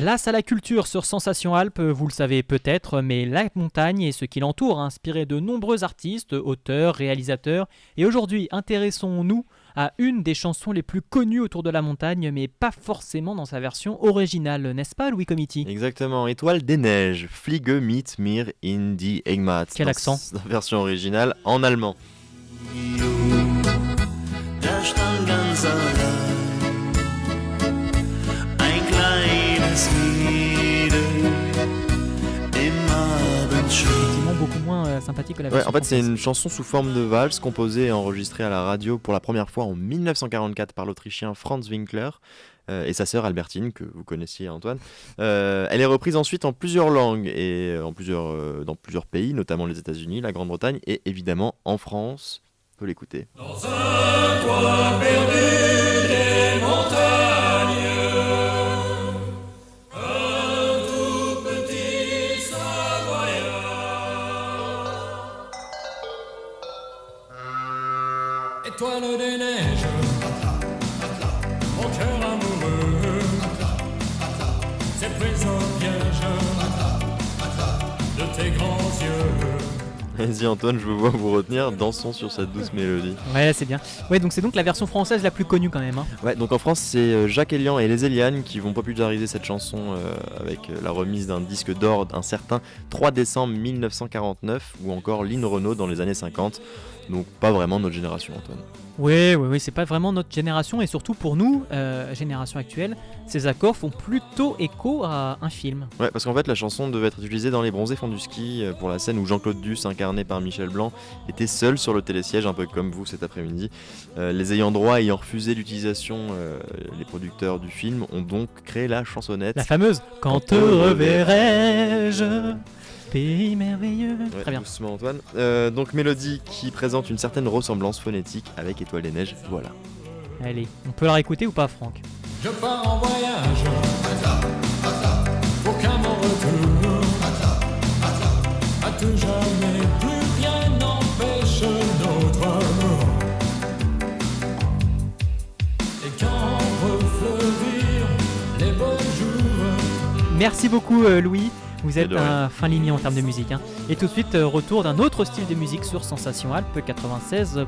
Place à la culture sur Sensation Alpes, vous le savez peut-être, mais la montagne et ce qui l'entoure a inspiré de nombreux artistes, auteurs, réalisateurs. Et aujourd'hui, intéressons-nous à une des chansons les plus connues autour de la montagne, mais pas forcément dans sa version originale, n'est-ce pas Louis Comiti ? Exactement, Étoile des neiges, Fliege mit mir in die Heimat. Quel accent ? Dans la version originale en allemand. Effectivement, beaucoup moins sympathique que la version En fait, c'est française. une chanson sous forme de valse composée et enregistrée à la radio pour la première fois en 1944 par l'Autrichien Franz Winkler et sa sœur Albertine, que vous connaissiez Antoine. Elle est reprise ensuite en plusieurs langues et dans plusieurs pays, notamment les États-Unis, la Grande-Bretagne et évidemment en France. On peut l'écouter. Dans un coin perdu des montagnes, un tout petit Savoyard. Étoile des neiges, mon cœur amoureux, c'est pris au piège de tes grands yeux. Vas-y Antoine, je vous vois vous retenir, dansons sur cette douce mélodie. Ouais, c'est bien. Ouais, donc c'est donc la version française la plus connue quand même. Hein. Ouais, donc en France, c'est Jacques Elian et les Élianes qui vont populariser cette chanson avec la remise d'un disque d'or d'un certain 3 décembre 1949 ou encore Lynn Renaud dans les années 50. Donc pas vraiment notre génération, Antoine. Oui, c'est pas vraiment notre génération et surtout pour nous, génération actuelle, ces accords font plutôt écho à un film. Ouais, parce qu'en fait la chanson devait être utilisée dans Les Bronzés font du ski pour la scène où Jean-Claude Duss, incarné par Michel Blanc, était seul sur le télésiège, un peu comme vous cet après-midi. Les ayants droit ayant refusé l'utilisation, les producteurs du film ont donc créé la chansonnette. La fameuse « Quand te reverrai-je » Pays merveilleux. Ouais, Très bien. doucement Antoine. Donc mélodie qui présente une certaine ressemblance phonétique avec Étoile des neiges, voilà. Allez, on peut la réécouter ou pas, Franck ? Je pars en voyage pour qu'à mon retour, à tout jamais, plus rien n'empêche notre amour. Et quand refleurir les beaux jours. Merci beaucoup, Louis. Vous êtes de rien. un fin limier en termes de musique. Hein. Et tout de suite, retour d'un autre style de musique sur Sensation Alpes 96.4.